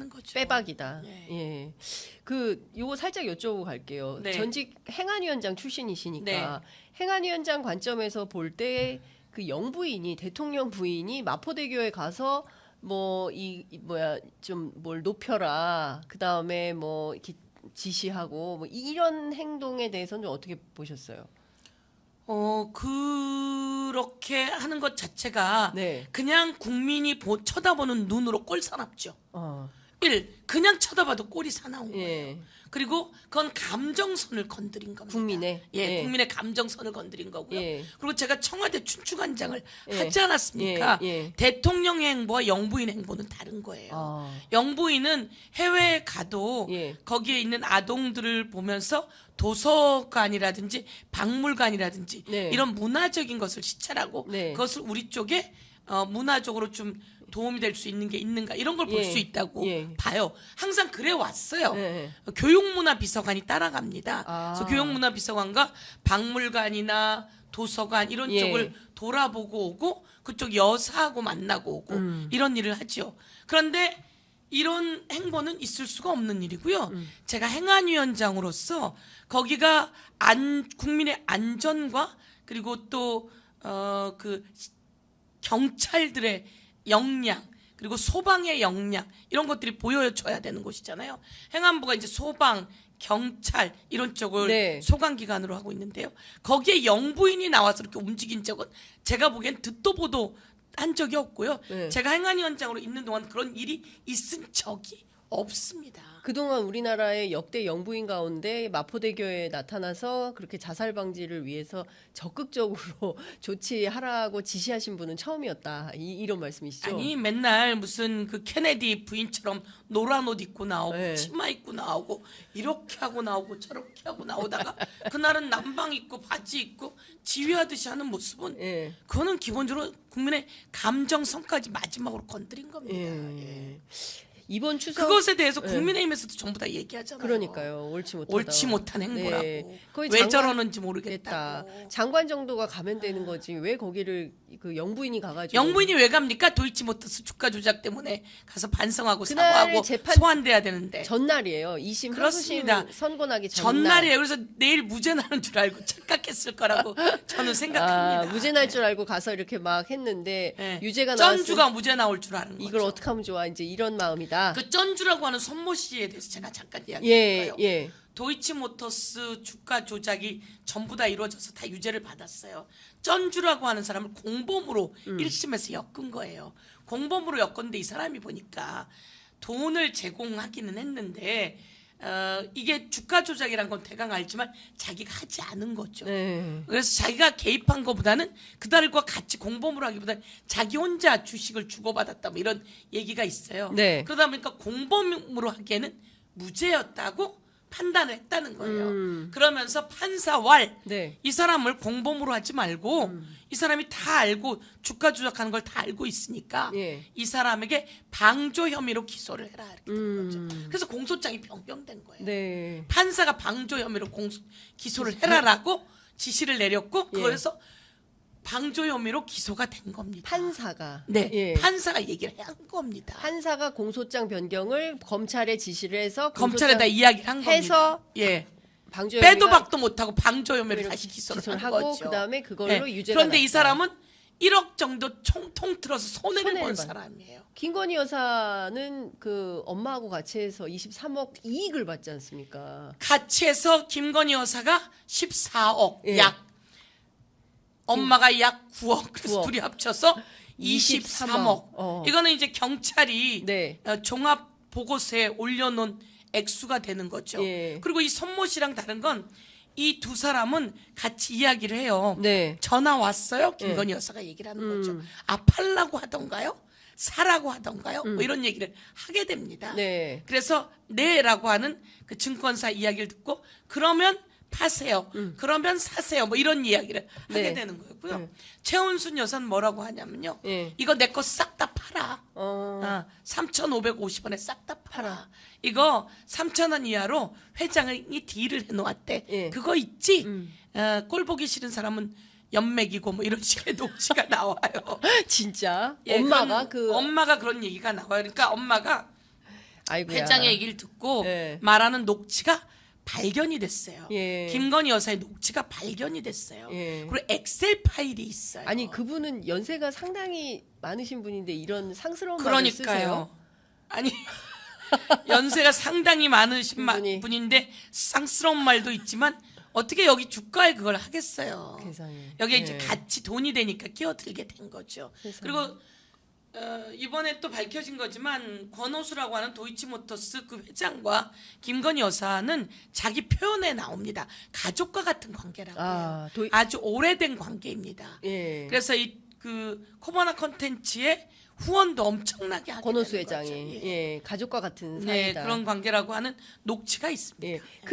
하는 거죠. 빼박이다. 네. 예. 요거 살짝 여쭤보고 갈게요. 네. 전직 행안위원장 출신이시니까 네. 행안위원장 관점에서 볼 때 그 영부인이 대통령 부인이 마포대교에 가서 뭐 좀 뭘 높여라. 그다음에 뭐 이렇게 지시하고 뭐 이런 행동에 대해서는 좀 어떻게 보셨어요? 그렇게 하는 것 자체가 네. 그냥 국민이 쳐다보는 눈으로 꼴사납죠. 그냥 쳐다봐도 꼴이 사나운 거예요. 예. 그리고 그건 감정선을 건드린 겁니다. 국민의 국민의 감정선을 건드린 거고요. 예. 그리고 제가 청와대 춘추관장을 예. 하지 않았습니까? 예. 대통령의 행보와 영부인 행보는 다른 거예요. 영부인은 해외에 가도 예. 거기에 있는 아동들을 보면서 도서관이라든지 박물관이라든지 네. 이런 문화적인 것을 시찰하고 네. 그것을 우리 쪽에 문화적으로 좀 도움이 될 수 있는 게 있는가 이런 걸 볼 예. 수 있다고 예. 봐요. 항상 그래 왔어요. 네. 교육문화비서관이 따라갑니다. 아. 그래서 교육문화비서관과 박물관이나 도서관 이런 예. 쪽을 돌아보고 오고 그쪽 여사하고 만나고 오고 이런 일을 하죠. 그런데 이런 행보는 있을 수가 없는 일이고요. 제가 행안위원장으로서 거기가 국민의 안전과 그리고 또 그 경찰들의 역량 그리고 소방의 역량 이런 것들이 보여줘야 되는 곳이잖아요. 행안부가 이제 소방, 경찰 이런 쪽을 네. 소관기관으로 하고 있는데요. 거기에 영부인이 나와서 이렇게 움직인 적은 제가 보기엔 듣도 보도 한 적이 없고요. 네. 제가 행안위원장으로 있는 동안 그런 일이 있은 적이 없습니다. 그동안 우리나라의 역대 영부인 가운데 마포대교에 나타나서 그렇게 자살 방지를 위해서 적극적으로 조치하라고 지시하신 분은 처음이었다. 이런 말씀이시죠? 아니 맨날 무슨 그 케네디 부인처럼 노란 옷 입고 나오고 네. 치마 입고 나오고 이렇게 하고 나오고 저렇게 하고 나오다가 그날은 남방 입고 바지 입고 지휘하듯이 하는 모습은 예. 그거는 기본적으로 국민의 감정선까지 마지막으로 건드린 겁니다. 예. 이번 추석 그것에 대해서 예. 국민의힘에서도 전부 다 얘기하잖아요. 그러니까요. 옳지 못하다. 옳지 못한 행보라고. 네. 거의 왜 장관- 저러는지 됐다. 모르겠다고. 장관 정도가 가면 되는 거지. 왜 거기를 그 영부인이 가가지고? 영부인이 왜 갑니까? 도이치모터스 주가 조작 때문에 가서 반성하고 그날 사과하고 재판- 소환돼야 되는데. 전날이에요. 2심 그렇습니다. 항소심 선고나기 전날. 전날이에요. 그래서 내일 무죄 나는 줄 알고 착각했을 거라고 저는 생각합니다. 무죄 날 줄 알고 가서 이렇게 막 했는데 네. 유죄가 나왔으니 쩐주가 무죄 나올 줄 아는 거죠. 이걸 어떻게 하면 좋아? 이제 이런 마음이다. 그 쩐주라고 하는 손모 씨에 대해서 제가 잠깐 예, 이야기할까요? 예. 도이치모터스 주가 조작이 전부 다 이루어져서 다 유죄를 받았어요. 쩐주라고 하는 사람을 공범으로 1심에서 엮은 거예요. 공범으로 엮었는데 이 사람이 보니까 돈을 제공하기는 했는데 이게 주가 조작이란 건 대강 알지만 자기가 하지 않은 거죠. 네. 그래서 자기가 개입한 것보다는 그들과 같이 공범으로 하기보다는 자기 혼자 주식을 주고받았다 뭐 이런 얘기가 있어요. 네. 그러다 보니까 공범으로 하기에는 무죄였다고 판단을 했다는 거예요. 그러면서 판사왈 네. 이 사람을 공범으로 하지 말고 이 사람이 다 알고 주가 조작하는 걸 다 알고 있으니까 예. 이 사람에게 방조 혐의로 기소를 해라 이렇게 된 거죠. 그래서 공소장이 변경된 거예요. 네. 판사가 방조 혐의로 기소를 해라라고 지시를 내렸고 예. 그래서 방조 혐의로 기소가 된 겁니다. 판사가 네, 예. 판사가 얘기를 한 겁니다. 판사가 공소장 변경을 검찰에 지시를 해서 검찰에다 이야기를 한 해서 겁니다. 예. 방조 빼도 혐의가 박도 못하고 방조 혐의를 다시 기소를 한 하고 거죠. 그다음에 그걸로 예. 유죄가 그런데 이 났다. 사람은 1억 정도 통틀어서 손해를 손해를 본 받- 사람이에요. 김건희 여사는 그 엄마하고 같이 해서 23억 이익을 받지 않습니까? 같이 해서 김건희 여사가 14억 예. 약 엄마가 약 9억 그래서 9억. 둘이 합쳐서 23억. 이거는 이제 경찰이 네. 종합 보고서에 올려놓은 액수가 되는 거죠. 예. 그리고 이 손모 씨랑 다른 건 이 두 사람은 같이 이야기를 해요. 네. 전화 왔어요. 김건희 여사가 얘기를 하는 거죠. 아 팔라고 하던가요? 사라고 하던가요? 뭐 이런 얘기를 하게 됩니다. 네. 그래서 네라고 하는 그 증권사 이야기를 듣고 그러면 파세요. 그러면 사세요. 뭐 이런 이야기를 하게 네. 되는 거였고요. 최은순 여사는 뭐라고 하냐면요. 예. 이거 내 거 싹 다 팔아. 3,550원에 싹 다 팔아. 이거 3,000원 이하로 회장이 딜을 해놓았대. 예. 그거 있지? 꼴 보기 싫은 사람은 연맥이고 뭐 이런 식의 녹취가 나와요. 진짜 예, 엄마가 엄마가 그런 얘기가 나와요. 그러니까 엄마가 아이고야. 회장의 얘기를 듣고 네. 말하는 녹취가 발견이 됐어요. 예. 김건희 여사의 녹취가 발견이 됐어요. 예. 그리고 엑셀 파일이 있어요. 아니 그분은 연세가 상당히 많으신 분인데 이런 상스러운 말을 쓰세요? 그러니까요. 아니 연세가 상당히 많으신 그분이. 분인데 쌍스러운 말도 있지만 어떻게 여기 주가에 그걸 하겠어요. 세상에. 여기에 예. 이제 같이 돈이 되니까 끼어들게 된 거죠. 세상에. 그리고 이번에 또 밝혀진 거지만 권오수라고 하는 도이치모터스 그 회장과 김건희 여사는 자기 표현에 나옵니다. 가족과 같은 관계라고요. 아, 아주 오래된 관계입니다. 예. 그래서 이 그 코바나 컨텐츠에 후원도 엄청나게 하게 권오수 되는 거죠. 회장이 예. 예, 가족과 같은 네, 사이다. 그런 관계라고 하는 녹취가 있습니다. 예.